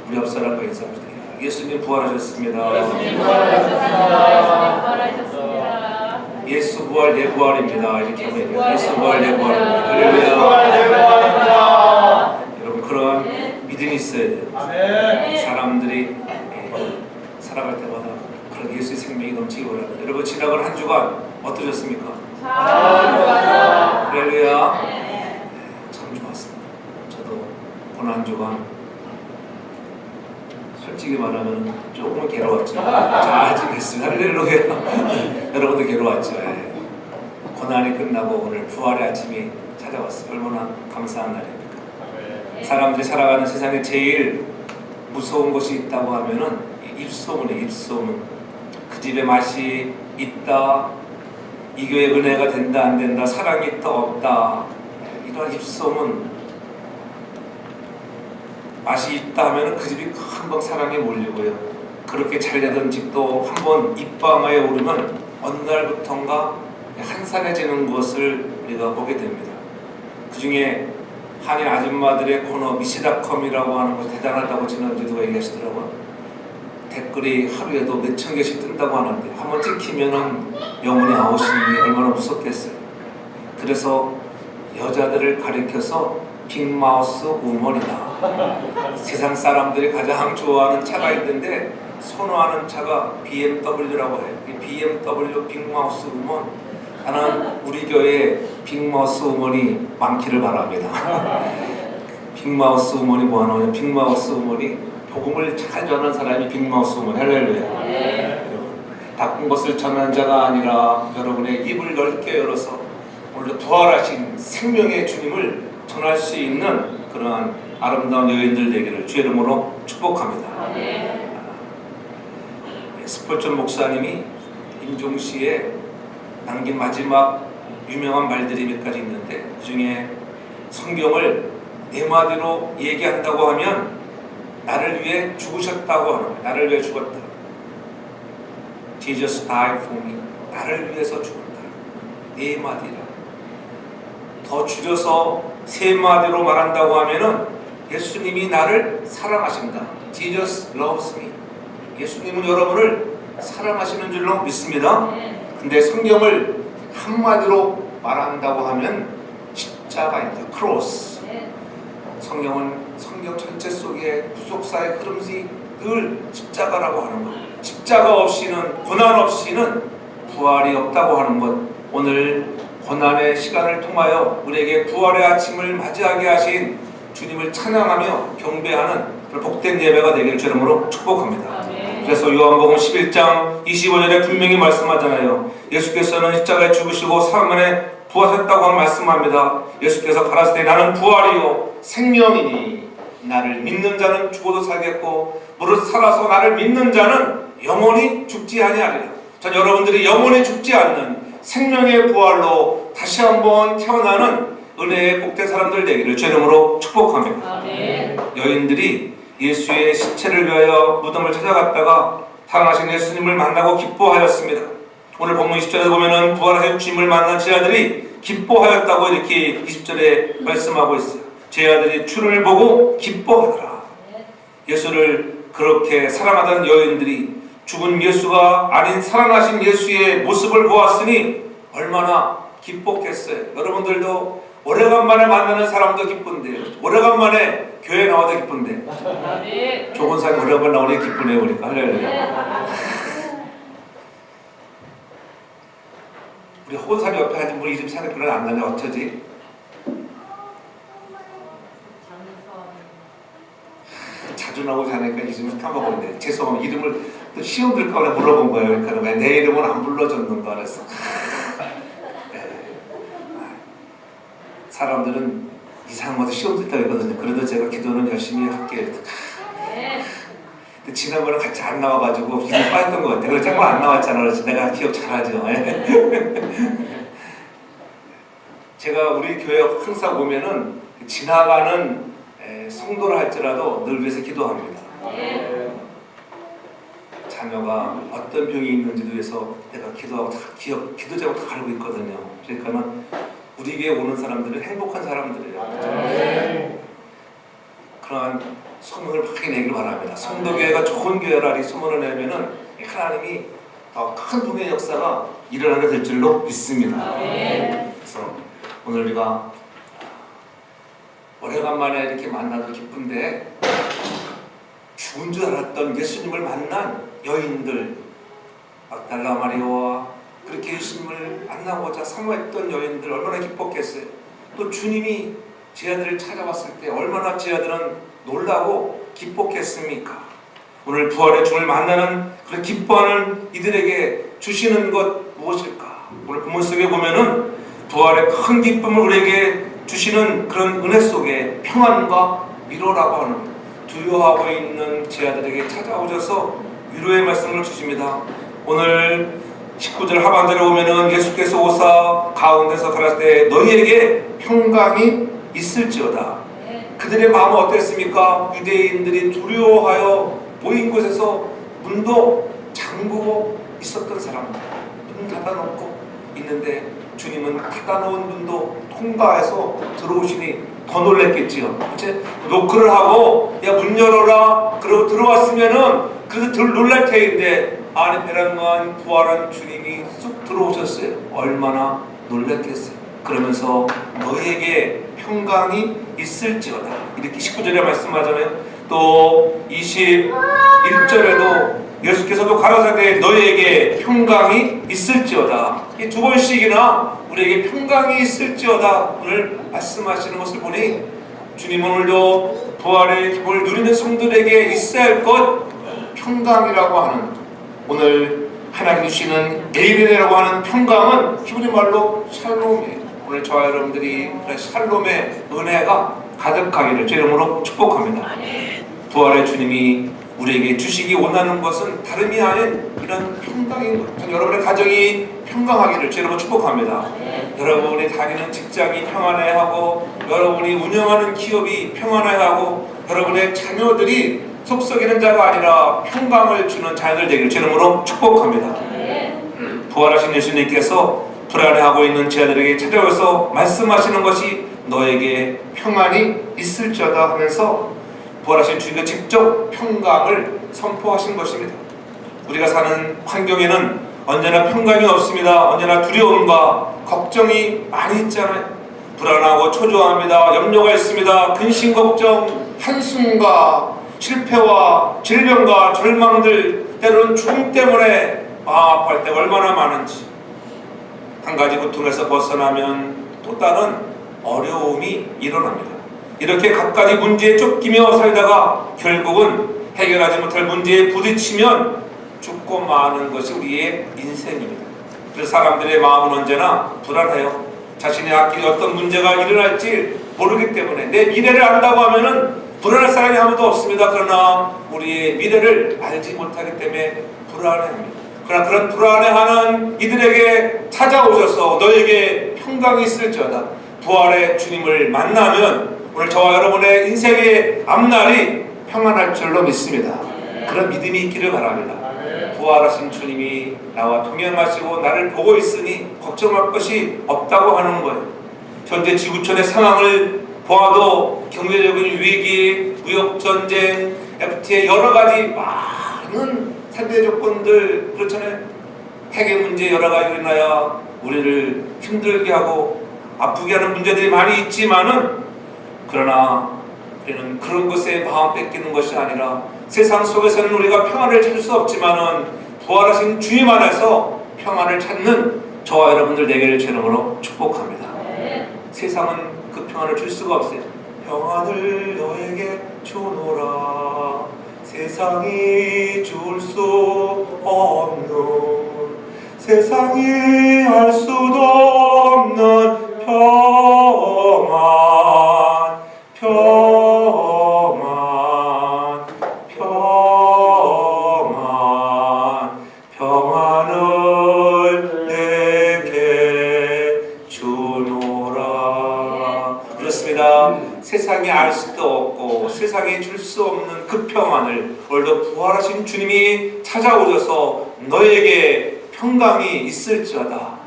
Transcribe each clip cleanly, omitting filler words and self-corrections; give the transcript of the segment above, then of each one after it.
우리 앞 사람과 인사합니다. 예수님 부활하셨습니다. 예수님 부활하셨습니다. 예수 부활 내 부활입니다. 이렇게 하면 예수 부활 내 부활입니다. 할렐루야. 여러분 그런 믿음이 있어야 돼요. 사람들이 살아갈 때마다 그런 예수의 생명이 넘치기 바랍니다. 여러분 지나간 한 주간 어떠셨습니까? 할렐루야. 참 좋았습니다. 저도 오늘 한 주간 솔직히 말하면 조금은 괴로웠죠. 잘 지냈습니다. 할렐루야. 여러분도 괴로웠죠. 예. 고난이 끝나고 오늘 부활의 아침이 찾아왔어요. 얼마나 감사한 날입니까? 사람들이 살아가는 세상에 제일 무서운 것이 있다고 하면은 입소문이에요. 입소문. 그 집에 맛이 있다, 이 교회 은혜가 된다 안 된다, 사랑이 있다 없다, 이런 입소문. 맛이 있다 하면 그 집이 금방 사랑이 몰리고요. 그렇게 잘 되던 집도 한번 입방아에 오르면 어느 날부턴가 한산해지는 것을 우리가 보게 됩니다. 그 중에 한인 아줌마들의 코너 미시닷컴이라고 하는 것이 대단하다고 지난주에 누가 얘기하시더라고요. 댓글이 하루에도 몇천 개씩 뜬다고 하는데 한번 찍히면은 영혼이 아웃이니 얼마나 무섭겠어요. 그래서 여자들을 가리켜서 빅마우스 우먼이다. 세상 사람들이 가장 좋아하는 차가 있는데 선호하는 차가 BMW라고 해요. BMW 빅마우스 우먼. 나는 우리 교회에 빅마우스 우먼이 많기를 바랍니다. 빅마우스 우먼이 뭐하냐면 빅마우스 우먼이 복음을 잘 전하는 사람이 빅마우스 우먼. 할렐루야. 여러분, 나쁜 것을 전하는 자가 아니라 여러분의 입을 넓게 열어서 오늘 부활하신 생명의 주님을 전할 수 있는 그러한 아름다운 여인들 되기를 주의 이름으로 축복합니다. 스폴전 목사님이 임종시에 남긴 마지막 유명한 말들이 몇 가지 있는데 그 중에 성경을 네 마디로 얘기한다고 하면 나를 위해 죽으셨다고 하는 거예요. 나를 위해 죽었다. Jesus died for me. 나를 위해서 죽었다. 네 마디라. 더 줄여서 세 마디로 말한다고 하면은 예수님이 나를 사랑하신다. Jesus loves me. 예수님은 여러분을 사랑하시는 줄로 믿습니다. 근데 성경을 한마디로 말한다고 하면 십자가입니다. 크로스. 성경은 성경 전체 속에 구속사의 흐름이 늘 십자가라고 하는 것. 십자가 없이는, 고난 없이는 부활이 없다고 하는 것. 오늘 고난의 시간을 통하여 우리에게 부활의 아침을 맞이하게 하신 주님을 찬양하며 경배하는 그런 복된 예배가 되기를 주 이름으로 축복합니다. 그래서 요한복음 11장 25절에 분명히 말씀하잖아요. 예수께서는 십자가에 죽으시고 3일 만에 부활하셨다고 말씀합니다. 예수께서 가라사대 나는 부활이요 생명이니 나를 믿는 자는 죽어도 살겠고 무릇 살아서 나를 믿는 자는 영원히 죽지 아니하리라. 전 여러분들이 영원히 죽지 않는 생명의 부활로 다시 한번 태어나는 은혜의 복된 사람들 되기를 주 이름으로 축복합니다. 여인들이 예수의 시체를 위하여 무덤을 찾아갔다가 살아나신 예수님을 만나고 기뻐하였습니다. 오늘 본문 20절에 보면은 부활하신 주님을 만난 제 아들이 기뻐하였다고 이렇게 20절에 말씀하고 있어요. 제 아들이 주를 보고 기뻐하더라. 예수를 그렇게 사랑하던 여인들이 죽은 예수가 아닌 살아나신 예수의 모습을 보았으니 얼마나 기뻤겠어요. 여러분들도 오래간만에 만나는 사람도 기쁜데, 오래간만에 교회 나와도 기쁜데, 좋은 사람이 오래간만에 나오니 기쁘네요. 우리가 할렐루야. 우리 혼사리 옆에 앉은 분 이름 사는 그런 안 나네. 어쩌지? 자주 나오지 않으니까 이름을 까먹었는데 죄송합니다. 이름을 또 시험 들까 봐 물어본 거예요. 그러니까 왜 내 이름은 안 불러줬는가 그래서 사람들은 이상한 것도 시험 들다고 했거든요. 그래도 제가 기도는 열심히 할게요. 근데 지난번에 같이 안 나와가지고 이름 빠졌던 것 같아요. 그래서 정말 안 나왔잖아. 그래서 내가 기억 잘하죠. 제가 우리 교회 항상 보면은 지나가는 성도를 할지라도 늘 위해서 기도합니다. 자녀가 어떤 병이 있는지도 위해서 내가 기도하고 다 기도 제목 다 알고 있거든요. 그러니까는 우리 교회 오는 사람들은 행복한 사람들이에요. 그러한 소문을 많이 내길 바랍니다. 성도교회가 좋은 교회라니 소문을 내면은 하나님이 더 큰 분의 역사가 일어나게 될 줄로 믿습니다. 그래서 오늘 우리가 오래간만에 이렇게 만나도 기쁜데 죽은 줄 알았던 예수님을 만난 여인들, 막달라 마리아와 그렇게 예수님을 만나고자 사모했던 여인들 얼마나 기뻤겠어요. 또 주님이 제 아들을 찾아왔을 때 얼마나 제 아들은 놀라고 기뻤겠습니까? 오늘 부활의 주를 만나는 그런 기뻐하는 이들에게 주시는 것 무엇일까? 오늘 본문 속에 보면은 부활의 큰 기쁨을 우리에게 주시는 그런 은혜 속에 평안과 위로라고 하는 두려워하고 있는 제 아들에게 찾아오셔서 위로의 말씀을 주십니다. 오늘 19절 하반절에 오면은 예수께서 오사 가운데서 가라사대 때 너희에게 평강이 있을지어다. 그들의 마음은 어땠습니까? 유대인들이 두려워하여 모인 곳에서 문도 잠그고 있었던 사람들, 문 닫아놓고 있는데 주님은 닫아놓은 문도 통과해서 들어오시니 더 놀랬겠지요. 이제 노크를 하고 야 문 열어라 그러고 들어왔으면은 그래서 덜 놀랄 테인데 안에 배란만 부활한 주님이 쑥 들어오셨어요. 얼마나 놀랐겠어요. 그러면서 너희에게 평강이 있을지어다 이렇게 19절에 말씀하잖아요. 또 21절에도 예수께서도 가라사대 너희에게 평강이 있을지어다. 이 두 번씩이나 우리에게 평강이 있을지어다 오늘 말씀하시는 것을 보니 주님은 오늘도 부활의 기쁨을 누리는 성들에게 있어야 할 것 평강이라고 하는 오늘 하나님 주시는 에이레네라고 하는 평강은 히브리 말로 샬롬이에요. 오늘 저와 여러분들이 샬롬의 은혜가 가득하기를 주 이름으로 축복합니다. 부활의 주님이 우리에게 주시기 원하는 것은 다름이 아닌 이런 평강인 것. 여러분의 가정이 평강하기를 주 이름으로 축복합니다. 여러분이 다니는 직장이 평안해야 하고 여러분이 운영하는 기업이 평안해야 하고 여러분의 자녀들이 속썩이는 자가 아니라 평강을 주는 자녀들 되기를 주 이름으로 축복합니다. 부활하신 예수님께서 불안해하고 있는 제 아들에게 찾아와서 말씀하시는 것이 너에게 평안이 있을지어다 하면서 부활하신 주님이 직접 평강을 선포하신 것입니다. 우리가 사는 환경에는 언제나 평강이 없습니다. 언제나 두려움과 걱정이 많이 있잖아요. 불안하고 초조합니다. 염려가 있습니다. 근심 걱정, 한숨과 실패와 질병과 절망들, 때로는 죽음 때문에 아파할 때가 얼마나 많은지. 한 가지 고통에서 벗어나면 또 다른 어려움이 일어납니다. 이렇게 각가지 문제에 쫓기며 살다가 결국은 해결하지 못할 문제에 부딪히면 죽고 마는 것이 우리의 인생입니다. 그래서 사람들의 마음은 언제나 불안해요. 자신의 앞길에 어떤 문제가 일어날지 모르기 때문에 내 미래를 안다고 하면은 불안할 사람이 아무도 없습니다. 그러나 우리의 미래를 알지 못하기 때문에 불안해합니다. 그러나 그런 불안해하는 이들에게 찾아오셔서 너에게 평강이 있을지어다. 부활의 주님을 만나면 오늘 저와 여러분의 인생의 앞날이 평안할 줄로 믿습니다. 그런 믿음이 있기를 바랍니다. 부활하신 주님이 나와 동행하시고 나를 보고 있으니 걱정할 것이 없다고 하는 거예요. 현재 지구촌의 상황을 보아도 경제적인 위기, 무역전쟁, FTA 여러 가지 많은 상대 조건들 그렇잖아요. 핵의 문제 여러 가지 일어나야 우리를 힘들게 하고 아프게 하는 문제들이 많이 있지만은 그러나 우리는 그런 것에 마음 뺏기는 것이 아니라 세상 속에서는 우리가 평안을 찾을 수 없지만은 부활하신 주님 안에서 평안을 찾는 저와 여러분들 되기를 주 이름으로 축복합니다. 세상은 그 평안을 줄 수가 없어요. 평안을 너에게 주노라 세상이 줄 수 없는 세상이 알 수도 없는 평안 평안 평안 평안을 내게 주노라. 그렇습니다. 세상이 알 수도 없고 세상이 줄 수 없는 그 평안을 오늘도 부활하신 주님이 찾아오셔서 너에게 평강이 있을지어다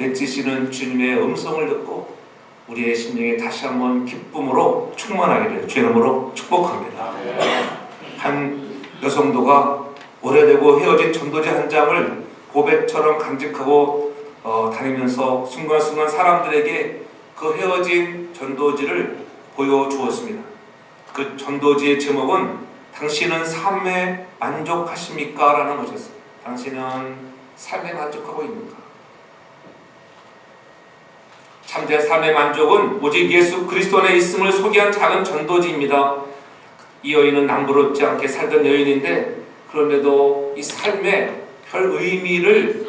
외치시는 주님의 음성을 듣고 우리의 심령에 다시 한번 기쁨으로 충만하기를 주의 이름으로 축복합니다. 한 여성도가 오래되고 헤어진 전도지 한 장을 고백처럼 간직하고 다니면서 순간순간 사람들에게 그 헤어진 전도지를 보여주었습니다. 그 전도지의 제목은 당신은 삶에 만족하십니까? 라는 것이었어요. 당신은 삶에 만족하고 있는가? 참된 삶의 만족은 오직 예수 그리스도 안에 있음을 소개한 작은 전도지입니다. 이 여인은 남부럽지 않게 살던 여인인데 그런데도 이 삶에 별 의미를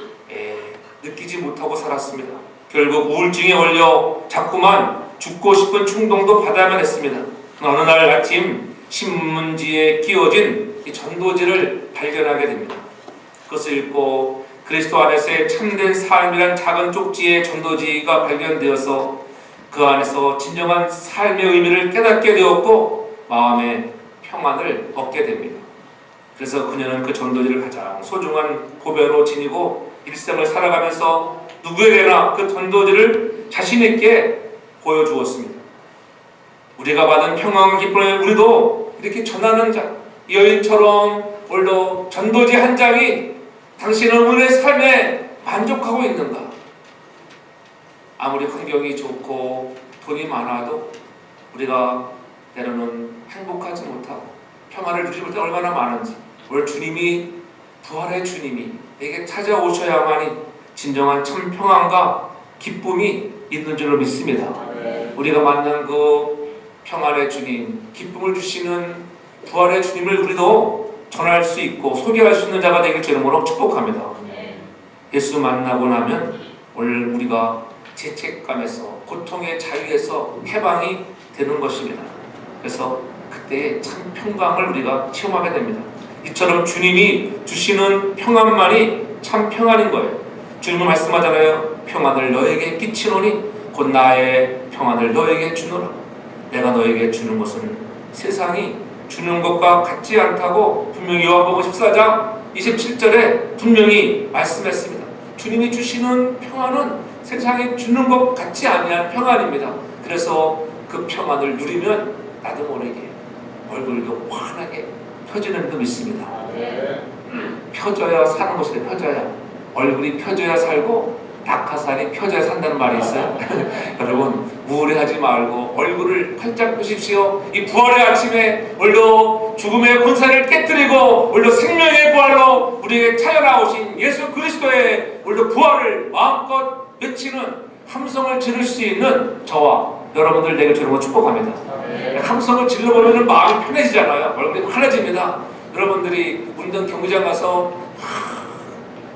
느끼지 못하고 살았습니다. 결국 우울증에 걸려 자꾸만 죽고 싶은 충동도 받아야만 했습니다. 어느 날 아침 신문지에 끼워진 이 전도지를 발견하게 됩니다. 그것을 읽고 그리스도 안에서의 참된 삶이란 작은 쪽지의 전도지가 발견되어서 그 안에서 진정한 삶의 의미를 깨닫게 되었고 마음의 평안을 얻게 됩니다. 그래서 그녀는 그 전도지를 가장 소중한 보배로 지니고 일생을 살아가면서 누구에게나 그 전도지를 자신 있게 보여주었습니다. 우리가 받은 평안과 기쁨을 우리도 이렇게 전하는 자, 여인처럼 오늘도 전도지 한 장이 당신은 오늘의 삶에 만족하고 있는가? 아무리 환경이 좋고 돈이 많아도 우리가 때로는 행복하지 못하고 평안을 누리지 못해 얼마나 많은지, 오늘 주님이, 부활의 주님이 내게 찾아오셔야만이 진정한 참 평안과 기쁨이 있는 줄로 믿습니다. 우리가 만난 그 평안의 주님, 기쁨을 주시는 부활의 주님을 우리도 전할 수 있고 소개할 수 있는 자가 되길 주의 이름으로 축복합니다. 예수 만나고 나면 오늘 우리가 죄책감에서, 고통의 자유에서 해방이 되는 것입니다. 그래서 그때의 참 평강을 우리가 체험하게 됩니다. 이처럼 주님이 주시는 평안만이 참 평안인 거예요. 주님은 말씀하잖아요. 평안을 너에게 끼치노니 곧 나의 평안을 너에게 주노라. 내가 너에게 주는 것은 세상이 주는 것과 같지 않다고 분명히 요한복음 14장 27절에 분명히 말씀했습니다. 주님이 주시는 평안은 세상이 주는 것 같지 아니한 평안입니다. 그래서 그 평안을 누리면 나도 모르게 얼굴도 환하게 펴지는 듯 믿습니다. 펴져야 사는 것이래. 펴져야 얼굴이 펴져야 살고 낙하산이 펴져야 산다는 말이 있어요. 여러분 우울해하지 말고 얼굴을 활짝 펴십시오. 이 부활의 아침에 오늘도 죽음의 권세를 깨뜨리고 오늘도 생명의 부활로 우리에게 찾아나오신 예수 그리스도의 오늘도 부활을 마음껏 외치는 함성을 지를 수 있는 저와 여러분들 되길 주님으로 축복합니다. 함성을 질러보면 마음이 편해지잖아요. 얼굴이 환해집니다. 여러분들이 운동 경기장 가서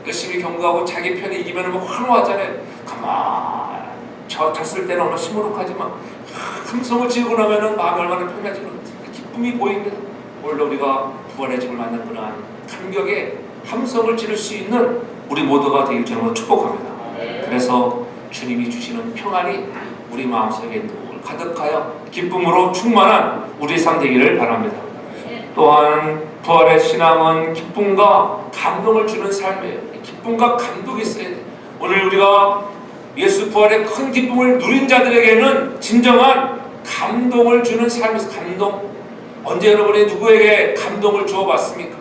열심히 경구하고 자기 편에 이기면 환호하잖아요. 가만 졌을 때는 얼마나 시무룩하지만 함성을 지르고 나면 마음이 얼마나 편해지는지 기쁨이 보입니다. 오늘도 우리가 부활의 집을 만난 그러한 감격에 함성을 지를 수 있는 우리 모두가 되길 주님으로 축복합니다. 그래서 주님이 주시는 평안이 우리 마음속에 늘 가득하여 기쁨으로 충만한 우리의 삶 되기를 바랍니다. 또한 부활의 신앙은 기쁨과 감동을 주는 삶이에요. 기쁨과 감동이 있어야 돼요. 오늘 우리가 예수 부활의 큰 기쁨을 누린 자들에게는 진정한 감동을 주는 삶이에요. 감동. 언제 여러분이 누구에게 감동을 주어봤습니까?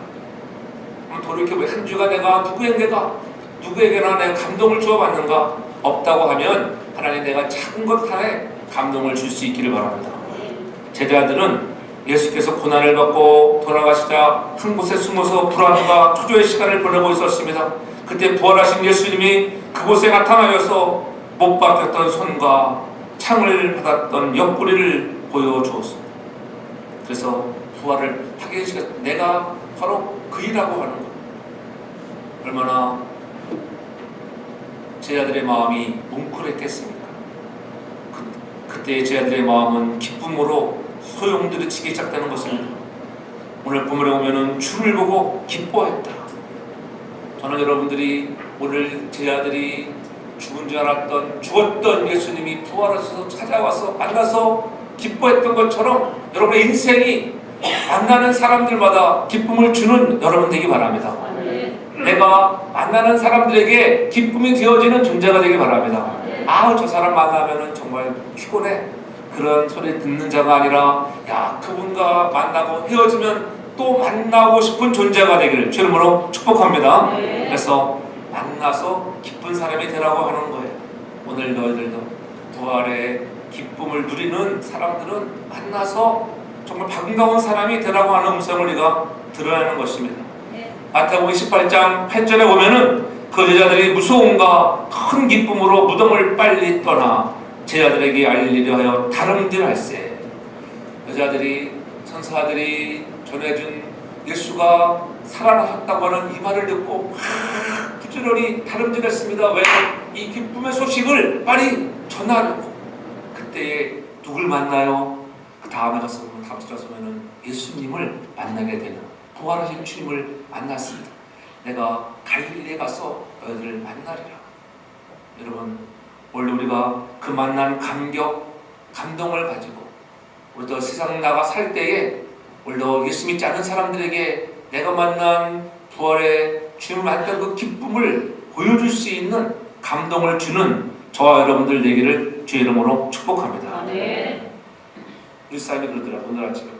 돌이켜보면 한 주가 내가 누구에게나 내가 감동을 주어봤는가? 없다고 하면 하나님 내가 작은 것 하나에 감동을 줄 수 있기를 바랍니다. 제자들은 예수께서 고난을 받고 돌아가시자 한 곳에 숨어서 불안과 초조의 시간을 보내고 있었습니다. 그때 부활하신 예수님이 그곳에 나타나셔서 못 박혔던 손과 창을 받았던 옆구리를 보여주었습니다. 그래서 부활을 하게 해주시고 내가 바로 그이라고 하는 것. 얼마나 제자들의 마음이 뭉클했겠습니까? 그때의 제자들의 마음은 기쁨으로 소용돌이 치기 시작되는 것입니다. 오늘 본문에 보면은 주를 보고 기뻐했다. 저는 여러분들이 오늘 제자들이 죽은 줄 알았던 죽었던 예수님이 부활하셔서 찾아와서 만나서 기뻐했던 것처럼 여러분의 인생이 만나는 사람들마다 기쁨을 주는 여러분 되기 바랍니다. 내가 만나는 사람들에게 기쁨이 되어지는 존재가 되기 바랍니다. 아, 저 사람 만나면은 정말 피곤해. 그런 소리 듣는 자가 아니라, 야, 그분과 만나고 헤어지면 또 만나고 싶은 존재가 되기를 주의 이름으로 축복합니다. 그래서 만나서 기쁜 사람이 되라고 하는 거예요. 오늘 너희들도 부활의 기쁨을 누리는 사람들은 만나서 정말 반가운 사람이 되라고 하는 음성을 우리가 들어야 하는 것입니다. 마태복음 18장 8절에 보면은 그 제자들이 무서움과 큰 기쁨으로 무덤을 빨리 떠나 제자들에게 알리려 하여 다름질할세. 여자들이 천사들이 전해준 예수가 살아나셨다고 하는 이 말을 듣고 막 부지런히 다름질했습니다. 왜? 이 기쁨의 소식을 빨리 전하려고. 그때에 누굴 만나요? 그 다음에 가서 보면 예수님을 만나게 되는, 부활하신 주님을 만났습니다. 내가 갈릴리에 가서 너희들을 만나리라. 여러분, 원래 우리가 그 만난 감동을 가지고 우리도 세상 나가 살 때에 원래 예수 믿지 않는 사람들에게 내가 만난 부활의 주님을 만났던 그 기쁨을 보여줄 수 있는 감동을 주는 저와 여러분들 되기를 주의 이름으로 축복합니다. 우리 사람이 그러더라고요. 오늘 아침에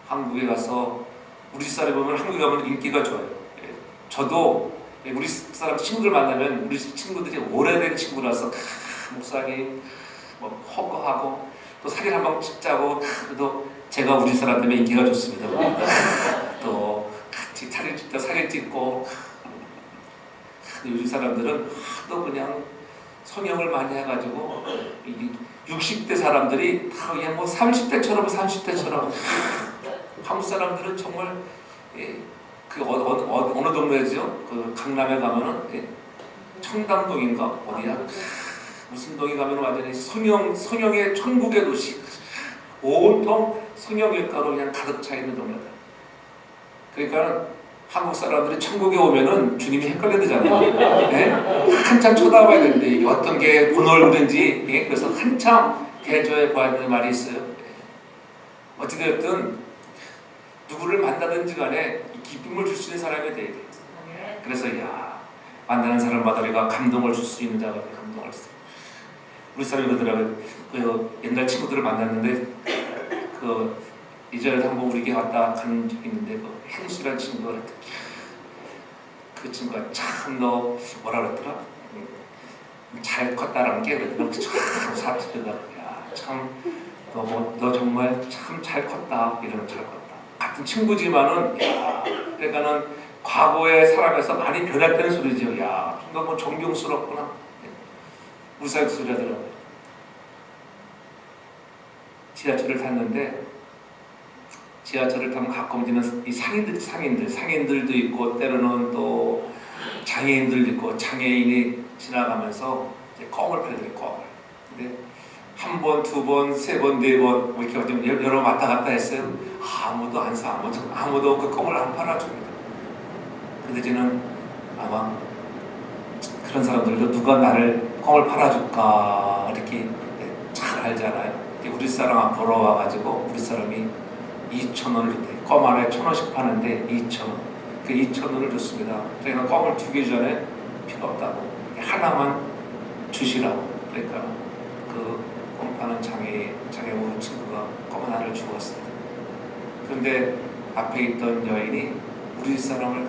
한국에 가서 우리 사람이 보면 한국에 가면 인기가 좋아요. 저도 우리 사람 친구들 만나면 우리 친구들이 오래된 친구라서 목사님 뭐 허거하고 또 사진 한번 찍자고 또 제가 우리 사람 때문에 인기가 좋습니다. 또 같이 사진 찍다 사진 찍고 우리 사람들은 또 그냥 성형을 많이 해가지고 60대 사람들이 다 그냥 뭐 30대처럼 한국 사람들은 정말 그 어느 동네죠? 그 강남에 가면은 청담동인가 어디야? 무슨 동에 가면 완전히 성형의 천국의 도시, 온통 성형외과로 그냥 가득 차 있는 동네다. 그러니까 한국 사람들이 천국에 오면은 주님이 헷갈리잖아요. 네? 한참 쳐다봐야 되는데 이게 어떤 게 본 얼굴인지 그래서 한참 대조해 봐야 되는 말이 있어요. 어찌되었든 누구를 만나든지 간에 기쁨을 줄 수 있는 사람이 돼야 돼요. 그래서 만나는 사람마다 우리가 감동을 줄 수 있는 자가 돼. 감동을 줄 수. 우리 사람이 그러더라고요. 그 옛날 친구들을 만났는데 그 이전에 한번 우리 게 왔다 간 적이 있는데 그 행수라는 친구가 그랬더니 그 친구가 참 너 뭐라 그랬더라? 잘 컸다라는 게 그랬더니 참 사투리다. 참 너 정말 참 잘 컸다. 이러면 잘 컸다. 같은 친구지만은 그러니까는 과거에 살아가서 많이 변했다는 소리죠. 뭔가 뭐 존경스럽구나. 우리 사람 소리 하더라고요. 지하철을 탔는데 지하철을 타면 가끔은 이 상인들도 있고 때로는 또 장애인들도 있고 장애인이 지나가면서 이제 껌을 팔더래요. 껌을. 근데 한 번, 두 번, 세 번, 네 번 뭐 이렇게 좀 여러 번 왔다 갔다 했어요. 아무도 안 사, 아무도 그 껌을 안 팔아줍니다. 근데 저는 아마 그런 사람들도 누가 나를 껌을 팔아줄까 이렇게 잘 알잖아요. 우리 사람 보러 와가지고 우리 사람이 2,000원을 줬대. 껌 하나에 1,000원씩 파는데 2,000원. 그 2,000원을 줬습니다. 그러니까 껌을 주기 전에 필요 없다고 하나만 주시라고. 그러니까 그 껌 파는 장애우 친구가 껌 하나를 주었습니다. 그런데 앞에 있던 여인이 우리 사람을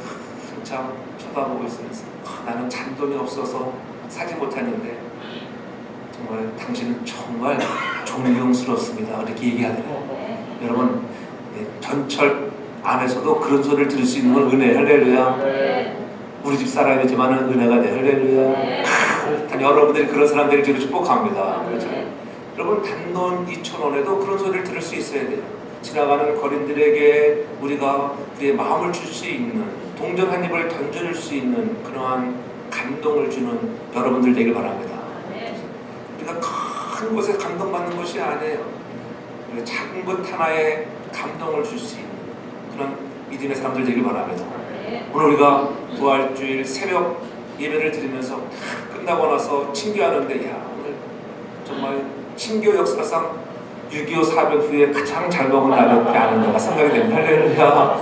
한참 쳐다보고 있으면서 나는 잔돈이 없어서 사지 못했는데 정말 당신은 정말 존경스럽습니다. 이렇게 얘기하더래요. 여러분 전철 안에서도 그런 소리를 들을 수 있는 건 은혜. 할렐루야. 우리 집 사람이지만 은혜가 돼. 할렐루야. 여러분들이 그런 사람들이 저를 축복합니다. 여러분 단돈 2,000원에도 그런 소리를 들을 수 있어야 돼요. 지나가는 거린들에게 우리가 우리의 마음을 줄 수 있는, 동전 한 입을 던져줄 수 있는 그러한 감동을 주는 여러분들 되길 바랍니다. 우리가 큰 곳에 감동받는 것이 아니에요. 작은 것 하나에 감동을 줄 수 있는 그런 믿음의 사람들 되길 바랍니다. 오늘 우리가 부활주일 새벽 예배를 드리면서 끝나고 나서 친교하는데 오늘 정말 친교 역사상 6.25 사변 후에 가장 잘 먹은 날이었지 않은가 생각이 됩니다. 할렐루야.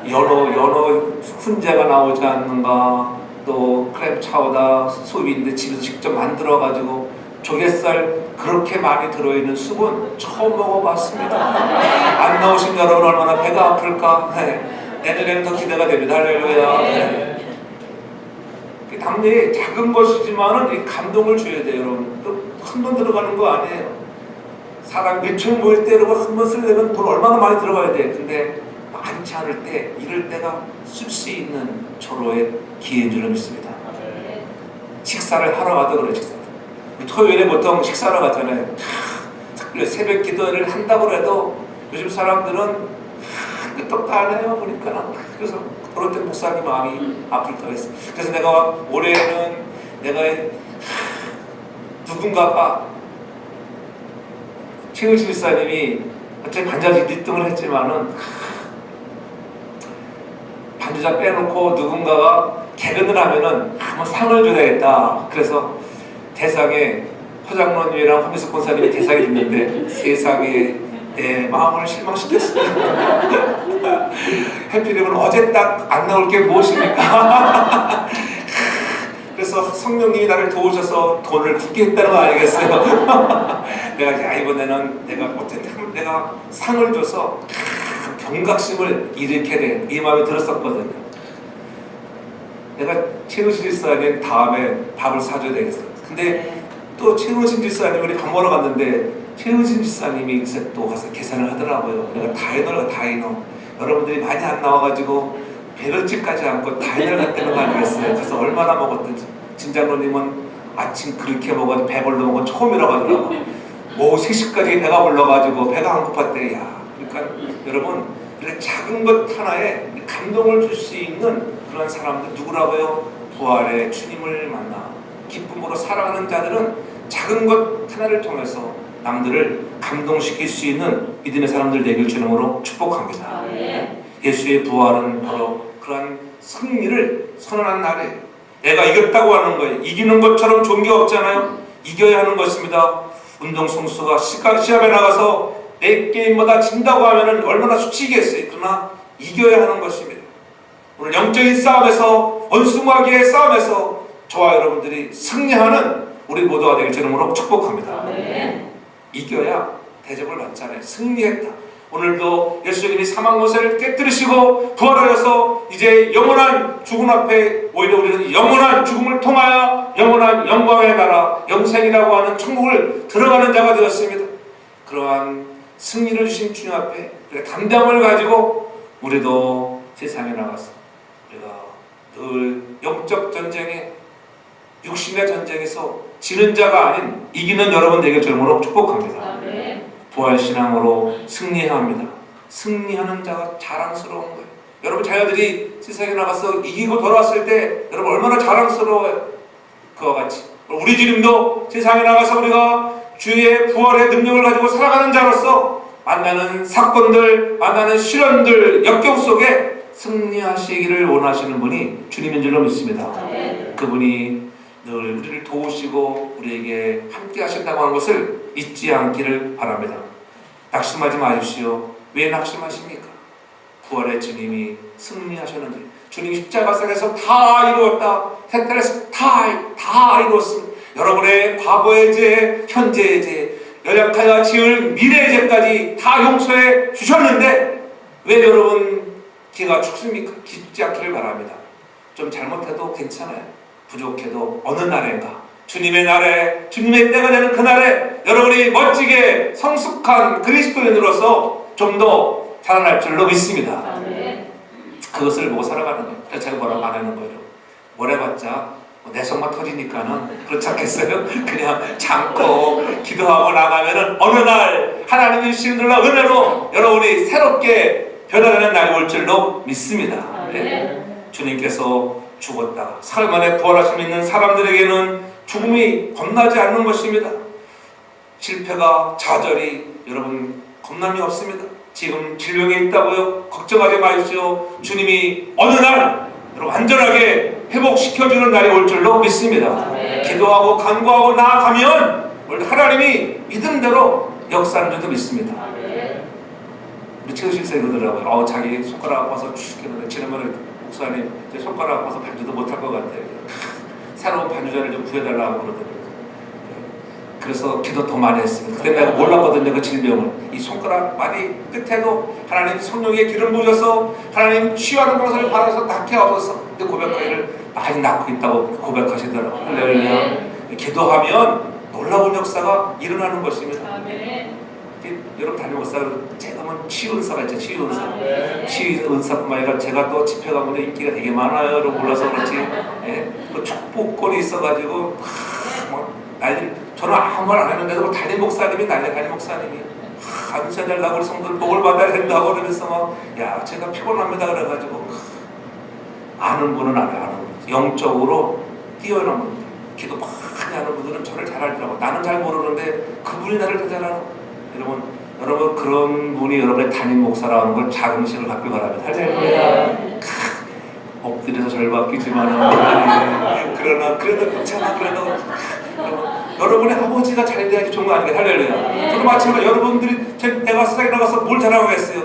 연어 훈제가 나오지 않는가, 또 크랩 차우다 수입인데 집에서 직접 만들어가지고 조갯살 그렇게 많이 들어있는 숲은 처음 먹어봤습니다. 안 나오신 여러분 얼마나 배가 아플까. 네. 내년에는 더 기대가 됩니다. 할렐루야. 네. 당연히 작은 것이지만은 감동을 줘야 돼요, 여러분. 한 번 들어가는 거 아니에요. 사람 몇천 모일 때 한 번 쓰려면 돈 얼마나 많이 들어가야 돼. 근데 많지 않을 때, 이럴 때가 쓸 수 있는 절호의 기회인 줄 믿습니다. 식사를 하러 가도 그래, 식사. 토요일에 보통 식사를 가잖아요. 새벽 기도를 한다고 해도 요즘 사람들은 끄떡도 안 해요, 보니까. 그래서 그럴 때 목사님 마음이 아플 때가 있어요. 그래서 내가 올해는 내가 누군가가 최은실 집사님이 어차피 반주자 1등을 했지만은 반주자 빼놓고 누군가가 개근을 하면은 한번 상을 줘야겠다. 그래서 대상에 허장로님이랑 황미숙 권사님이 대상이 됐는데 세상에 내 마음을 실망시켰습니다. 해피님은 어제 딱 안 나올 게 무엇입니까? 그래서 성령님이 나를 도우셔서 돈을 굳게 했다는 거 아니겠어요? 내가 이번에는 내가 어쨌든 내가 상을 줘서 경각심을 일으켜야 돼. 이 마음이 들었었거든요. 내가 최우신 집사님 다음에 밥을 사줘야 되겠어. 근데 또 최우신 집사님 우리 밥 먹으러 갔는데 최우신 집사님이 또 가서 계산을 하더라고요. 내가 다이너가 다이너. 여러분들이 많이 안 나와가지고 배럴집까지 않고 다이너를 갔다는 거 아니겠어요? 그래서 얼마나 먹었든지. 진장로님은 아침 그렇게 먹어가지고 배불러 먹은 처음이라고 하더라고. 오후 3시까지 배가 불러가지고 배가 안 고팠대. 야, 그러니까 여러분 이런 작은 것 하나에 감동을 줄 수 있는 그런 사람들 누구라고요? 부활의 주님을 만나 기쁨으로 살아가는 자들은 작은 것 하나를 통해서 남들을 감동시킬 수 있는 믿음의 사람들 되길 주님으로 축복합니다. 예수의 부활은 바로 그러한 승리를 선언한 날이에요. 내가 이겼다고 하는 거예요. 이기는 것처럼 좋은 게 없잖아요. 이겨야 하는 것입니다. 운동선수가 시합에 나가서 내 게임마다 진다고 하면 얼마나 수치겠어요. 그러나 이겨야 하는 것입니다. 오늘 영적인 싸움에서 원수마귀의 싸움에서 저와 여러분들이 승리하는 우리 모두가 되길 주님으로 축복합니다. 이겨야 대접을 받잖아요. 승리했다. 오늘도 예수님이 사망 모세를 깨뜨리시고 부활하셔서 이제 영원한 죽음 앞에 오히려 우리는 영원한 죽음을 통하여 영원한 영광의 나라 영생이라고 하는 천국을 들어가는 자가 되었습니다. 그러한 승리를 주신 주님 앞에 담대함을 가지고 우리도 세상에 나가서 우리가 늘 영적 전쟁에 육신의 전쟁에서 지는 자가 아닌 이기는 여러분 되길 주님으로 축복합니다. 부활신앙으로 승리해야 합니다. 승리하는 자가 자랑스러운 거예요. 여러분 자녀들이 세상에 나가서 이기고 돌아왔을 때 여러분 얼마나 자랑스러워요. 그와 같이 우리 주님도 세상에 나가서 우리가 주의 부활의 능력을 가지고 살아가는 자로서 만나는 사건들, 만나는 시련들, 역경 속에 승리하시기를 원하시는 분이 주님인 줄로 믿습니다. 그분이 늘 우리를 도우시고 우리에게 함께 하신다고 하는 것을 잊지 않기를 바랍니다. 낙심하지 마십시오. 왜 낙심하십니까? 부활의 주님이 승리하셨는데 주님이 십자가상에서 다 이루었다.天달에서 다 이루었습니다. 여러분의 과거의 죄, 현재의 죄, 연약하여 지을 미래의 죄까지 다 용서해 주셨는데 왜 여러분 기가 죽습니까? 기지 않기를 바랍니다. 좀 잘못해도 괜찮아요. 부족해도 어느 날인가 주님의 날에 주님의 때가 되는 그날에 여러분이 멋지게 성숙한 그리스도인으로서 좀 더 자라날 줄로 믿습니다. 그것을 보고 살아가는 거예요. 그래서 제가 뭐라고 안 하는 거예요. 뭘 해봤자 내 속만 터지니까는 그렇지 않겠어요? 그냥 참고 기도하고 나가면은 어느 날 하나님이 주시는 놀라운 은혜로 여러분이 새롭게 변화되는 날이 올 줄로 믿습니다. 주님께서 죽었다 사흘 만에 부활하심 있는 사람들에게는 죽음이 겁나지 않는 것입니다. 실패가 좌절이 여러분 겁남이 없습니다. 지금 질병에 있다고요? 걱정하지 마십시오. 주님이 어느 날 여러분 안전하게 회복시켜주는 날이 올 줄로 믿습니다. 기도하고 간구하고 나아가면 하나님이 믿음대로 역사하는 줄도 믿습니다. 우리 최우실 그러더라고요. 자기 손가락 아파서 죽겠는데 지난번에 목사님 제 손가락 아파서 반주도 못할 것 같아요. 새로운 반주자를 좀 구해달라고 그러더라고요. 그래서 기도 더 많이 했습니다. 그때 내가 몰랐거든요, 그 질병을. 이 손가락 마디 끝에도 하나님 성령의 기름 부으셔서 하나님 치유하는 방사를 받아서 낫게 하셔서 근데 고백하기를 많이 낳고 있다고 고백하시더라고요. 할렐루야. 기도하면 놀라운 역사가 일어나는 것입니다. 여러분 담임 목사가 제가 하면 치유 은사가 있죠. 치유 은사. 치유 은사뿐만 아니라 제가 또 집회 가면 인기가 되게 많아요. 여러분 몰라서 그렇지. 예? 또 축복권이 있어가지고 막 난리. 저는 아무 말 안 했는데도 담임 목사님이 난리. 담임 목사님이 감사해달라고 우리 성도들 복을 받아야 된다고 그러면서 막 야 제가 피곤합니다 그래가지고 아는 분은 알아요. 아는 분. 영적으로 뛰어난 분들, 기도 많이 하는 분들은 저를 잘 알더라고. 나는 잘 모르는데 그분이 나를 더 잘 알아. 여러분 그런 분이 여러분의 담임 목사라는 걸 자긍심을 갖기 바랍니다. 할렐루야. 엎드려서 절 받기지만 그러나 그래도 괜찮아. 그래도 여러분의 아버지가 잘 돼야지 좋은 거 아니겠어요? 할렐루야. 저도 마찬가지로 여러분들이 내가 세상에 나가서 뭘 자랑하겠어요?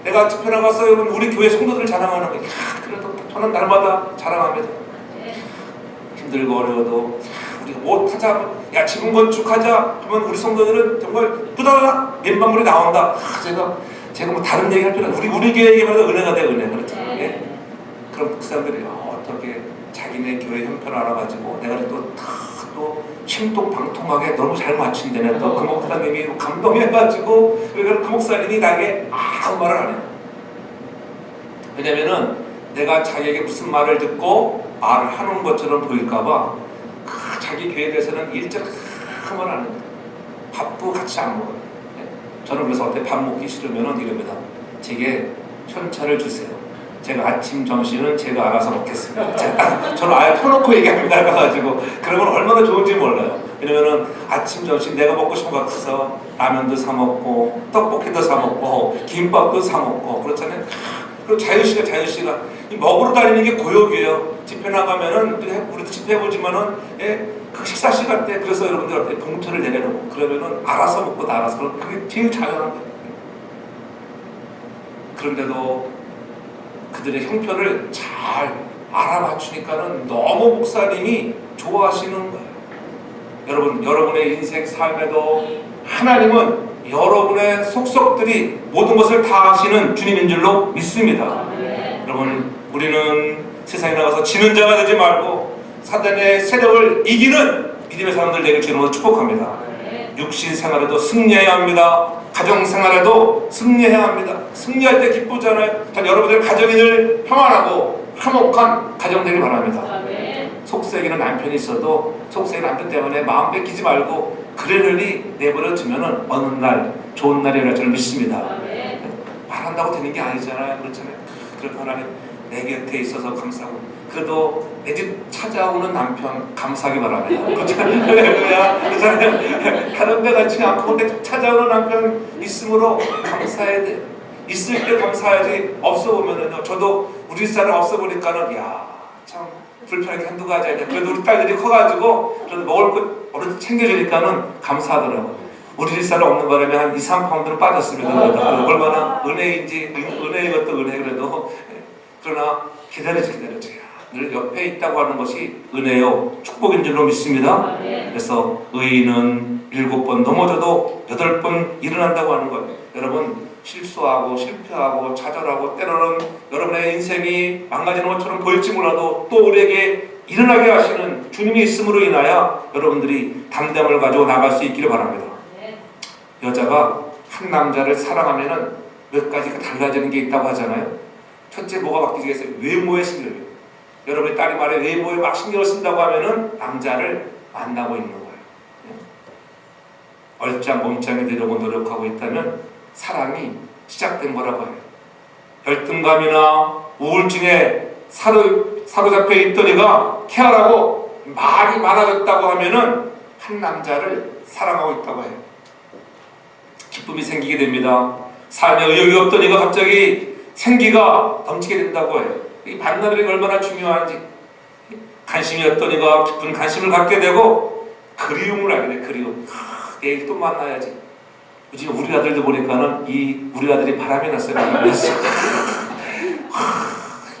내가 집회 나가서 여러분 우리 교회 성도들 자랑하는 거예요. 그래도 저는 날마다 자랑합니다. 힘들고 어려워도 우리가 못하자, 야 지금 건축하자 하면 우리 성도들은 정말 부다닥 맨방울이 나온다. 제가 뭐 다른 얘기할 필요 없어요. 우리 교회 얘기만 해도 은혜가 돼. 은혜. 그렇죠? 예? 그럼 그 사람들이 어떻게 자기네 교회 형편을 알아가지고 내가 또 신통방통하게 너무 잘 맞춘다네. 또 그 목사님이 감동해가지고 그 목사님이 나에게 아무 말을 안 해요. 왜냐면은 내가 자기에게 무슨 말을 듣고 말을 하는 것처럼 보일까봐 자기 교회에 대해서는 일절 한번 안 합니다. 밥도 같이 안 먹어요. 저는 그래서 어때 밥 먹기 싫으면은 이럽니다. 제게 현찰을 주세요. 제가 아침, 점심은 제가 알아서 먹겠습니다. 저는 아예 터놓고 얘기합니다. 그래가지고 그러면 얼마나 좋은지 몰라요. 왜냐면은 아침, 점심 내가 먹고 싶은 거 같아서 라면도 사 먹고 떡볶이도 사 먹고 김밥도 사 먹고 그렇잖아요. 그리고 자유씨가 먹으러 다니는 게 고역이에요. 집회 나가면은 우리도 집회 보지만은 그 식사 시간 때 그래서 여러분들한테 봉투를 내려놓고 그러면은 알아서 먹고 다 알아서 그게 제일 자연한 거예요. 그런데도 그들의 형편을 잘 알아맞추니까는 너무 목사님이 좋아하시는 거예요. 여러분의 인생 삶에도 하나님은 여러분의 속속들이 모든 것을 다 아시는 주님인 줄로 믿습니다. 여러분 우리는 세상에 나가서 지는 자가 되지 말고 사단의 세력을 이기는 믿음의 사람들 되길 주님으로 축복합니다. 육신 생활에도 승리해야 합니다. 가정 생활에도 승리해야 합니다. 승리할 때 기쁘잖아요. 여러분들 가정이 늘 평안하고 화목한 가정 되길 바랍니다. 속썩이는 남편이 있어도 속썩이는 남편 때문에 마음 뺏기지 말고 그러려니 내버려 두면은 어느 날 좋은 날이 올 줄 믿습니다. 말한다고 되는 게 아니잖아요. 그렇잖아요. 그래서 하나님 내 곁에 있어서 감사하고 그래도 내 집 찾아오는 남편 감사하기 바랍니다. 그렇잖아요. 다른 데 같지 않고 내 집 찾아오는 남편 있으므로 감사해야 돼요. 있을 때 감사하지 없어 보면은요. 저도 우리 딸은 없어 보니까는 야 참 불편하게 한두 가지 아니야. 그래도 우리 딸들이 커가지고 그래도 먹을 것 어느 챙겨주니까는 감사하더라고요. 우리 집사람 없는 바람에 한 2, 3파운드는 빠졌습니다. 얼마나 은혜인지 은혜인 것도 은혜 그래도 그러나 기다려지 늘 옆에 있다고 하는 것이 은혜요 축복인 줄로 믿습니다. 그래서 의인은 7번 넘어져도 8번 일어난다고 하는 거예요. 여러분 실수하고 실패하고 좌절하고 때로는 여러분의 인생이 망가지는 것처럼 보일지 몰라도 또 우리에게 일어나게 하시는 주님이 있음으로 인하여 여러분들이 담대함을 가지고 나갈 수 있기를 바랍니다. 여자가 한 남자를 사랑하면은 몇 가지가 달라지는 게 있다고 하잖아요. 첫째 뭐가 바뀌겠어요? 외모에 신경을. 여러분의 딸이 말해 외모에 막 신경을 쓴다고 하면은 남자를 만나고 있는 거예요. 얼짱 몸짱이 되려고 노력하고 있다면 사랑이 시작된 거라고 해요. 열등감이나 우울증에 사로잡혀 있던 애가 케어하고 말이 많아졌다고 하면은 한 남자를 사랑하고 있다고 해요. 기쁨이 생기게 됩니다. 삶에 의욕이 없던 애가 갑자기 생기가 넘치게 된다고 해요. 이 만남이라는 게 얼마나 중요한지. 관심이었던 애가 깊은 관심을 갖게 되고 그리움을 하게 돼. 그리움. 내일 또 만나야지. 지금 우리 아들도 보니까는 우리 아들이 바람이 났어요.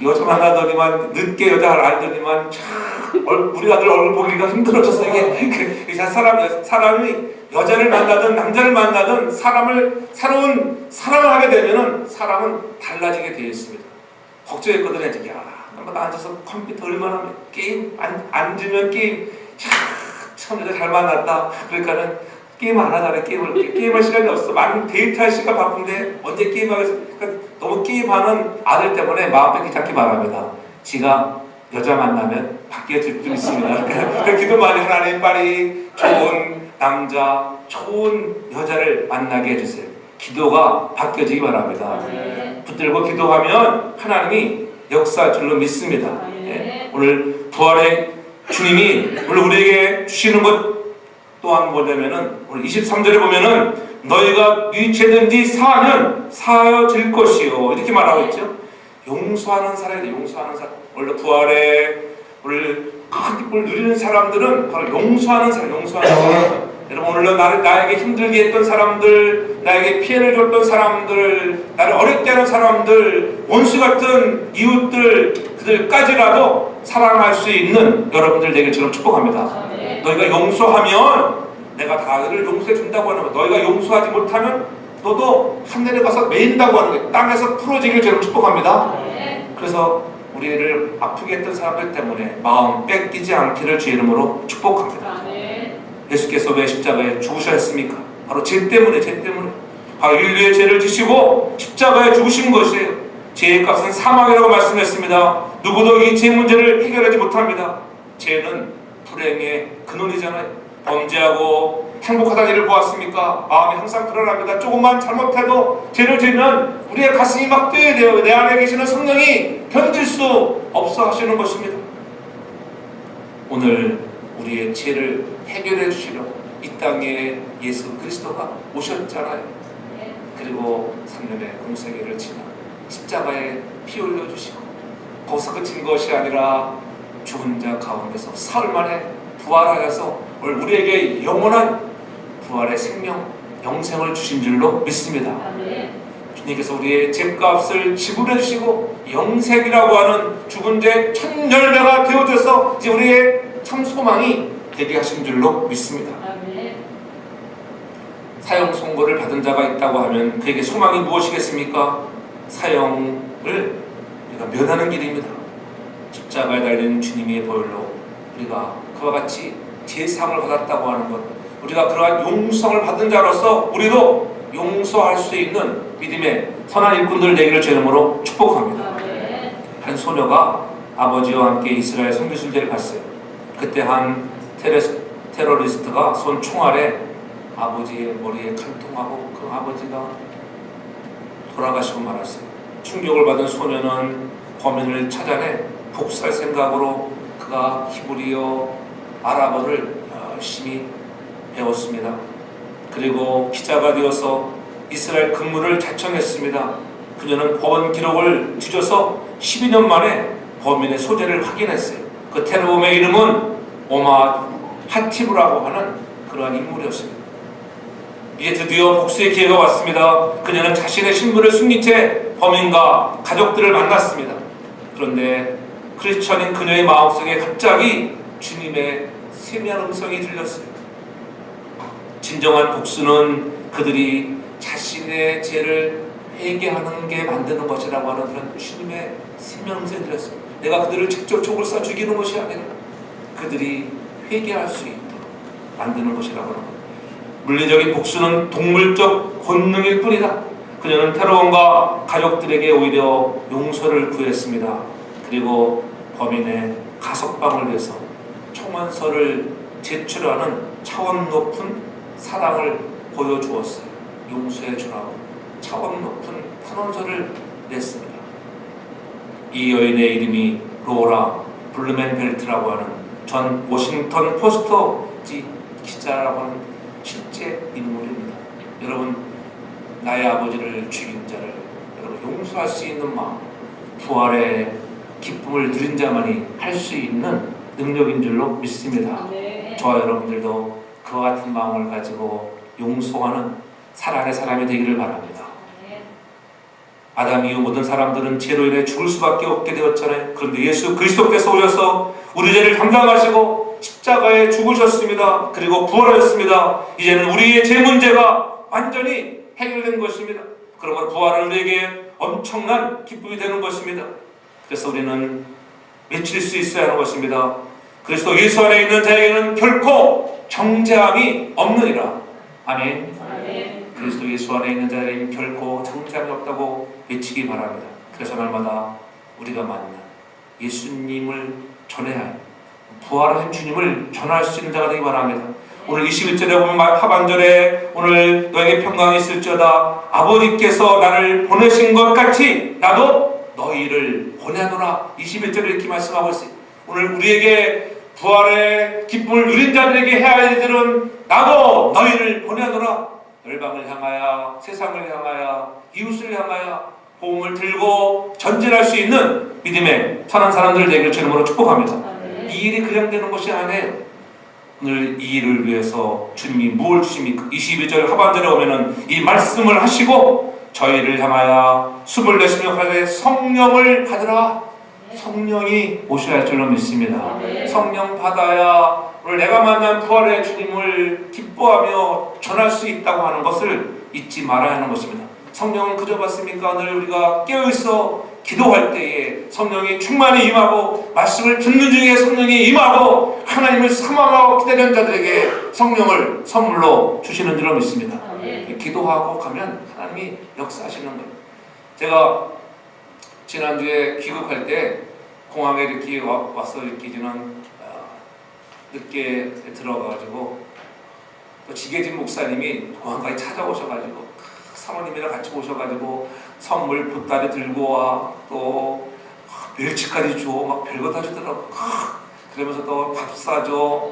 여자 만나더니만 늦게 여자를 알더니만 참 우리 아들 얼굴 보기가 힘들어졌어. 이게 사람이 여자를 만나든 남자를 만나든 새로운 사랑을 하게 되면은 사람은 달라지게 되어 있습니다. 걱정했거든요. 나 앉아서 컴퓨터 얼마나 게임 앉으면 게임 참 여자 잘 만났다. 그러니까는 게임 안 하잖아요. 게임할 시간이 없어. 많이 데이트할 시간 바쁜데 언제 게임하겠어. 그러니까 너무 게임하는 아들 때문에 마음 뺏기지 않기 바랍니다. 지가 여자 만나면 바뀌어 줄 수 있습니다. 그러니까 기도 많이 하나님 빨리 좋은 남자, 좋은 여자를 만나게 해주세요. 기도가 바뀌어지기 바랍니다. 붙들고 기도하면 하나님이 역사할 줄로 믿습니다. 네. 오늘 부활의 주님이 오늘 우리에게 주시는 것 또한 뭐냐면은 오늘 23절에 보면은 너희가 네 죄든지 사하면 사하여질 것이요 이렇게 말하고 있죠. 용서하는 사람이에요. 용서하는 사람. 원래 부활에 오늘 큰 기쁨을 누리는 사람들은 바로 용서하는 사람. 여러분 오늘 나에게 힘들게 했던 사람들, 나에게 피해를 줬던 사람들, 나를 어렵게 하는 사람들, 원수 같은 이웃들, 그들까지라도 사랑할 수 있는 여러분들 되기처럼 축복합니다. 너희가 용서하면 내가 다들 용서해 준다고 하는 거. 너희가 용서하지 못하면 너도 하늘에 가서 매인다고 하는 거예요. 땅에서 풀어지길 저는 축복합니다. 그래서 우리를 아프게 했던 사람들 때문에 마음 뺏기지 않기를 주의 이름으로 축복합니다. 예수께서 왜 십자가에 죽으셨습니까? 바로 죄 때문에 바로 인류의 죄를 지시고 십자가에 죽으신 것이에요. 죄의 값은 사망이라고 말씀했습니다. 누구도 이 죄 문제를 해결하지 못합니다. 죄는 불행의 근원이잖아요. 범죄하고 행복하다는 일을 보았습니까? 마음이 항상 불안합니다. 조금만 잘못해도 죄를 지으면 우리의 가슴이 막 뛰어야 돼요. 내 안에 계시는 성령이 견딜 수 없어 하시는 것입니다. 오늘 우리의 죄를 해결해 주시려 이 땅에 예수 그리스도가 오셨잖아요. 그리고 3년의 공생애를 지나 십자가에 피 흘려 주시고 거기서 그친 것이 아니라 죽은 자 가운데서 사흘 만에 부활하여서 우리에게 영원한 부활의 생명, 영생을 주신 줄로 믿습니다. 주님께서 우리의 죄값을 지불해 주시고 영생이라고 하는 죽은 자 첫 열매가 되어져서 이제 우리의 참 소망이 되게 하신 줄로 믿습니다. 사형 선고를 받은 자가 있다고 하면 그에게 소망이 무엇이겠습니까? 사형을 우리가 면하는 길입니다. 십자가에 달린 주님의 보혈로 우리가 그와 같이 제상을 받았다고 하는 것, 우리가 그러한 용서를 받은 자로서 우리도 용서할 수 있는 믿음의 선한 일꾼들 되기를 제 이름으로 축복합니다. 한 소녀가 아버지와 함께 이스라엘 선교순례를 갔어요. 그때 한 테러리스트가 쏜 총알에 아버지의 머리에 칼통하고 그 아버지가 돌아가시고 말았어요. 충격을 받은 소녀는 범인을 찾아내 복수할 생각으로 그가 히브리어, 아랍어를 열심히 배웠습니다. 그리고 기자가 되어서 이스라엘 근무를 자청했습니다. 그녀는 법원 기록을 뒤져서 12년 만에 범인의 소재를 확인했어요. 그 테러범의 이름은 오마 하티브라고 하는 그러한 인물이었습니다. 이제 드디어 복수의 기회가 왔습니다. 그녀는 자신의 신분을 숨긴 채 범인과 가족들을 만났습니다. 그런데 크리스천인 그녀의 마음속에 갑자기 주님의 세미한 음성이 들렸어요. 진정한 복수는 그들이 자신의 죄를 회개하는 게 만드는 것이라고 하는 그런 주님의 세미한 음성이 들렸어요. 내가 그들을 직접 촉을 쏴 죽이는 것이 아니라 그들이 회개할 수 있도록 만드는 것이라고 하는 것. 물리적인 복수는 동물적 본능일 뿐이다. 그녀는 테러범과 가족들에게 오히려 용서를 구했습니다. 그리고 범인의 가석방을 위해서 청원서를 제출하는 차원 높은 사랑을 보여주었어요. 용서해 주라고 차원 높은 탄원서를 냈습니다. 이 여인의 이름이 로라 블루멘벨트라고 하는 전 워싱턴 포스트 기자라고 하는 실제 인물입니다. 여러분, 나의 아버지를 죽인 자를 여러분 용서할 수 있는 마음, 부활의 기쁨을 누린 자만이 할 수 있는 능력인 줄로 믿습니다. 저와 여러분들도 그와 같은 마음을 가지고 용서하는 사랑의 사람이 되기를 바랍니다. 아담 이후 모든 사람들은 죄로 인해 죽을 수밖에 없게 되었잖아요. 그런데 예수 그리스도께서 오셔서 우리 죄를 담당하시고 십자가에 죽으셨습니다. 그리고 부활하셨습니다. 이제는 우리의 죄 문제가 완전히 해결된 것입니다. 그러므로 부활은 우리에게 엄청난 기쁨이 되는 것입니다. 그래서 우리는 외칠 수 있어야 하는 것입니다. 그리스도 예수 안에 있는 자에게는 결코 정죄함이 없느니라. 아멘. 아멘. 그리스도 예수 안에 있는 자에게는 결코 정죄함이 없다고 외치기 바랍니다. 그래서 날마다 우리가 만난 예수님을 전해야 해요. 부활하신 주님을 전할 수 있는 자가 되기 바랍니다. 오늘 21절에 보면 하반절에 오늘 너에게 평강이 있을지어다 아버지께서 나를 보내신 것 같이 나도 너희를 보내노라. 21절에 이렇게 말씀하고 있어요. 오늘 우리에게 부활의 기쁨을 누린 자들에게 해야 할 일들은 나도 너희를 보내노라. 열방을 향하여 세상을 향하여 이웃을 향하여 복음을 들고 전진할 수 있는 믿음의 선한 사람들 되기를 주님으로 축복합니다. 이 일이 그냥 되는 것이 아니에요. 오늘 이 일을 위해서 주님이 무엇을 주십니까? 22절 하반절에 오면은 이 말씀을 하시고 저희를 향하여 숨을 내쉬며 가되 성령을 받으라. 성령이 오셔야 할 줄로 믿습니다. 성령 받아야 오늘 내가 만난 부활의 주님을 기뻐하며 전할 수 있다고 하는 것을 잊지 말아야 하는 것입니다. 성령은 그저 봤습니까? 늘 우리가 깨어있어 기도할 때에 성령이 충만히 임하고 말씀을 듣는 중에 성령이 임하고 하나님을 사모하고 기다리는 자들에게 성령을 선물로 주시는 줄로 믿습니다. 기도하고 가면 하나님이 역사하시는 거예요. 제가 지난주에 귀국할 때 공항에 이렇게 와서 이렇게 저는 늦게 들어가가지고 또 지게진 목사님이 공항까지 찾아오셔가지고 사모님이랑 같이 오셔가지고 선물 보따리 들고 와, 또 멸치까지 줘, 막 별거 다 주더라고. 그러면서 또 밥 사줘.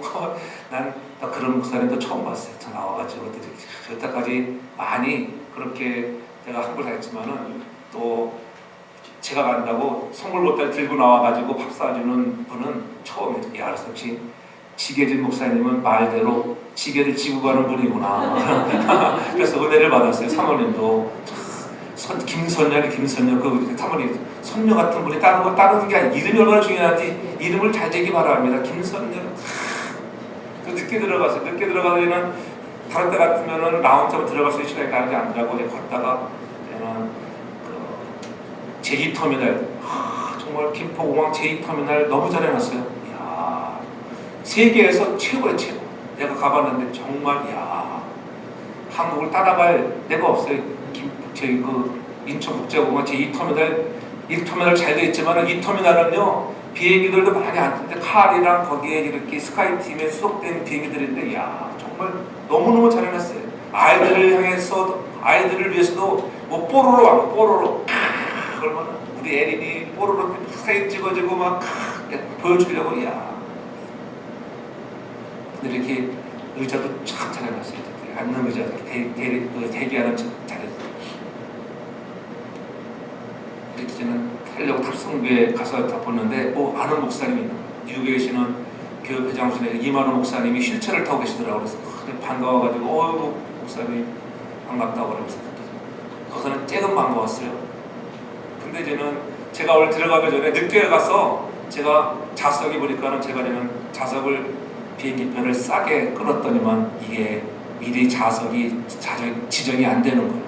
난 그런 목사님도 처음 봤어요. 저 나와가지고 여태까지 많이 그렇게 내가 한걸 했지만은 또 제가 간다고 선물 보따리 들고 나와가지고 밥 사주는 분은 처음이에요. 야, 알았어. 역시 지게진 목사님은 말대로 지게를 지고 가는 분이구나. 그래서 은혜를 받았어요. 사모님도 김선녀 그 사모님 선녀 같은 분이 따르는 게 아니라 이름이 얼마나 중요한지 이름을 잘 되기 바랍니다. 김선녀. 늦게 들어갔어요. 늦게 들어가면 다른 때 같으면은 나 혼자 들어갈 수 있는 시간이 나지 않느라고 이제 걷다가 저는 그 제2터미널 정말 김포공항 제2터미널 너무 잘 해놨어요. 이야, 세계에서 최고의 최고. 내가 가봤는데 정말 야, 한국을 따라갈 데가 없어요. 저희 그 인천국제공항 제2터미널 1터미널 잘 돼 있지만 2터미널은요 비행기들도 많이 안 뜨는데 칼이랑 거기에 이렇게 스카이팀에 수속된 비행기들인데 야, 정말 너무너무 잘 해놨어요. 아이들을 향해서 아이들을 위해서도 뭐 뽀로로 하고 뽀로로 그러면 우리 에린이 뽀로로 사진 찍어주고 막 보여주려고 야. 근데 이렇게 의자도 참 잘 해놨어요. 앉는 의자 대기하는 잘했어요. 이렇게 저는 하려고 탑승구에 가서 다 보는데 아는 목사님이 있는 거예요. 뉴욕에 계시는 교회장실에 이만호 목사님이 휠체어를 타고 계시더라고요. 그래서 반가워가지고 어이구 목사님 반갑다고 그러면서 거기서는 쬐금 반가웠어요. 근데 저는 제가 원래 들어가기 전에 늦게 가서 제가 좌석에 보니까는 제가 저는 좌석을 비행기표를 싸게 끊었더니만 이게 미리 좌석이 지정이 안 되는 거예요.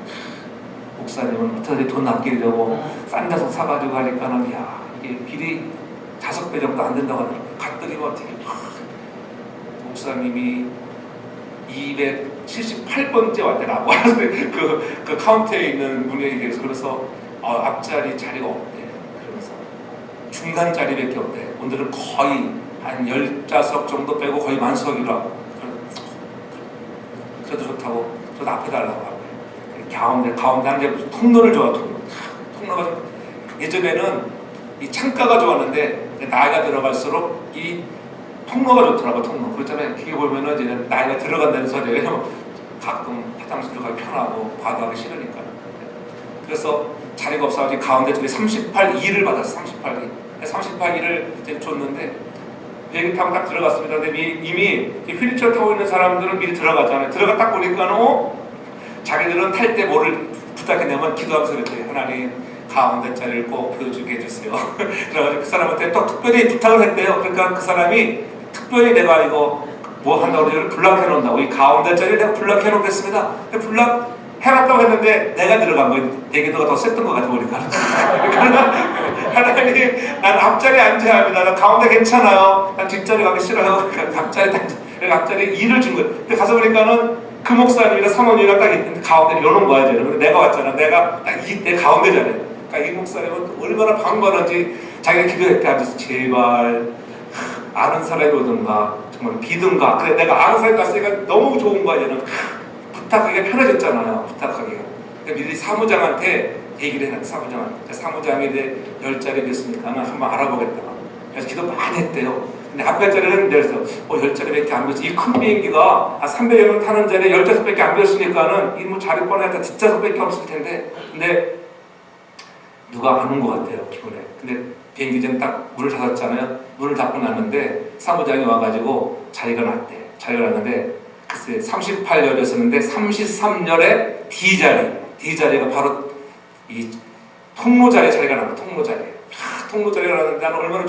목사님은 어떻게 돈 아끼려고 싼 좌석 사가지고 하니까는 야, 이게 미리 좌석 배정도 안 된다고 하더라고요. 갔더니 어떻게 목사님이 278번째 왔대라고 그 카운터에 있는 분에게 그래서 앞자리 자리가 없대. 그러면서 중간 자리밖에 없대. 오늘은 거의 한 10좌석 정도 빼고 거의 만석이라고. 그래도 좋다고 저도 앞에 달라고 하고 가운데 한 게 통로를 좋아. 통로가 예전에는 이 창가가 좋았는데 나이가 들어갈수록 이 통로가 좋더라고. 통로 그렇잖아요. 그게 보면은 이제 나이가 들어간다는 소리예요. 가끔 화장실 들어가기 편하고 과도하기 싫으니까. 그래서 자리가 없어가지고 가운데 저기 38E를 받았어. 38E 이제 줬는데 비행기 타고 딱 들어갔습니다. 근데 이미 휠체어 타고 있는 사람들은 미리 들어갔잖아요. 들어가 딱 보니까는 자기들은 탈 때 뭐를 부탁했냐면 기도하면서 그랬대요. 하나님 가운데 자리를 꼭 비워주게 해주세요. 그래가지고 그 사람한테 또 특별히 부탁을 했대요. 그러니까 그 사람이 특별히 내가 이거 뭐 한다고 그러지? 블락해 놓는다고. 이 가운데 자리를 내가 블락해 놓겠습니다. 블락 해놨다고 했는데 내가 들어간 거예요. 대기도가 더 셌던 것 같아 보니까. 하나님, 난 앞자리에 앉아야 합니다. 난 가운데 괜찮아요. 난 뒷자리 가기 싫어요. 그러니까 앞자리 일을 준 거예요. 근데 가서 보니까는 그 목사님이랑 사모님이랑 딱 있는데 가운데 열어놓은 거야. 근데 내가 왔잖아. 내가 딱 내 가운데 자리에. 그러니까 이 목사님은 얼마나 반가운지 자기가 기도했대. 앉아서 제발 아는 사람이 오든가 정말 비든가. 그래 내가 아는 사람이 갔으니까 너무 좋은 거야. 얘는 부탁하기가 편해졌잖아요. 부탁하기가. 그러니까 미리 사무장한테 얘기를 해놨대. 사무장이 이제 10자리 됐으니까 한번 알아보겠다. 그래서 기도 많이 했대요. 근데 앞에 자리는 내려서 10자리밖에 안 비었어. 이 큰 비행기가 300여 명 타는 자리에 15밖에 안 비었으니까는 이 뭐 자리 뻔했다 뒷좌석밖에 없을 텐데. 근데 누가 안 온 것 같아요. 기분에. 근데 비행기장 딱 문을 닫았잖아요. 문을 닫고 났는데 사무장이 와가지고 자리가 났대. 자리가 났는데 글쎄 38열이었었는데 33열에 D자리가 바로 이 통로자리에 자리가 나고 통로자리가 나는데 나는 얼마나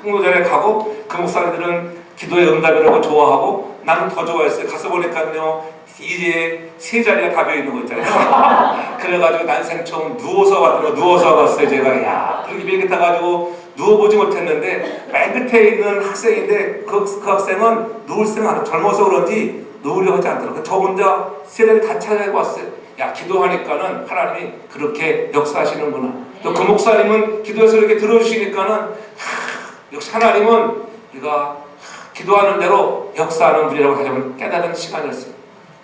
통로자리에 가고 그 목사님들은 기도의 응답이라고 좋아하고 나는 더 좋아했어요. 가서 보니까요 이제 3자리가 다 비어있는 거 있잖아요. 그래가지고 난생 처음 누워서 봤어요. 제가 야 그렇게 비행기 타가지고 누워보지 못했는데 맨 끝에 있는 학생인데 그 학생은 누울 생각 안 하고 젊어서 그런지 누우려고 하지 않더라고요. 저 혼자 3자리 다 찾아내고 왔어요. 야 기도하니까는 하나님이 그렇게 역사하시는구나. 또 그 목사님은 기도해서 이렇게 들어주시니까는 역시 하나님은 우리가 기도하는 대로 역사하는 분이라고 다시 한번 깨달은 시간이었어요.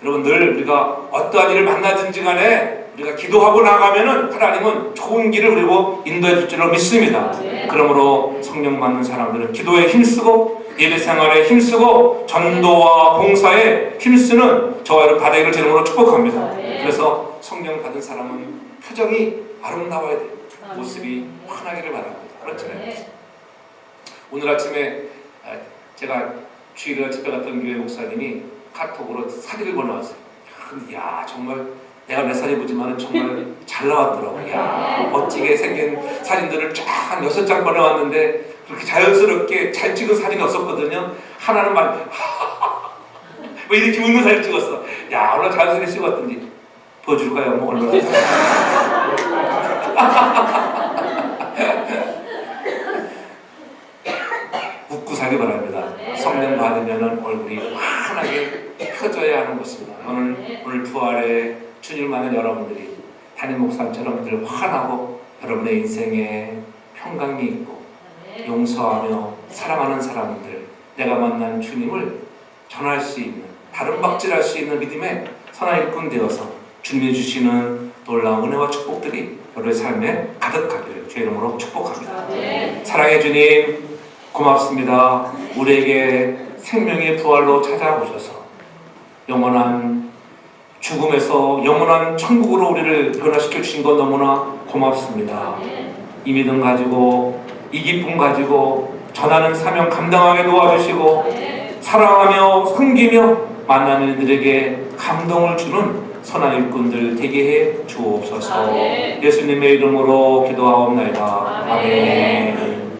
여러분 늘 우리가 어떠한 일을 만나든지 간에 우리가 기도하고 나가면은 하나님은 좋은 길을 우리고 인도해 줄 줄로 믿습니다. 그러므로 성령 받는 사람들은 기도에 힘쓰고 예배 생활에 힘쓰고 전도와 봉사에 힘쓰는 저와 여러분 다 되기를 제 이름으로 축복합니다. 그래서 성령 받은 사람은 표정이 아름다워야 돼요. 모습이 환하기를 바랍니다. 그렇잖아요. 오늘 아침에 제가 주일날 집에 갔던 교회 목사님이 카톡으로 사진을 보내왔어요. 근데 야 정말 내가 내 사진 보지만 정말 잘 나왔더라고요. 야 멋지게 생긴 사진들을 쫙 한 6장 보내왔는데 그렇게 자연스럽게 잘 찍은 사진이 없었거든요. 하나는 막 뭐 이렇게 웃는 사진 찍었어. 야 얼마나 자연스럽게 찍었던지 보여줄까요? 뭐 얼마나 웃고 살기 바랍니다. 성령 받으면 얼굴이 환하게 펴져야 하는 것입니다. 오늘 부활에 주님을 만난 여러분들이 담임 목사님처럼 늘 환하고 여러분의 인생에 평강이 있고 용서하며 사랑하는 사람들, 내가 만난 주님을 전할 수 있는, 다른 박질할 수 있는 믿음의 선한 일꾼 되어서 주님이 주시는 놀라운 은혜와 축복들이 여러분의 삶에 가득하기를 주의 이름으로 축복합니다. 사랑의 주님 고맙습니다. 우리에게 생명의 부활로 찾아오셔서 영원한 죽음에서 영원한 천국으로 우리를 변화시켜 주신 것 너무나 고맙습니다. 이 믿음 가지고 이 기쁨 가지고 전하는 사명 감당하게 도와주시고 사랑하며 섬기며 만나는 이들에게 감동을 주는 선한 일꾼들 되게 해 주옵소서. 예수님의 이름으로 기도하옵나이다. 아멘.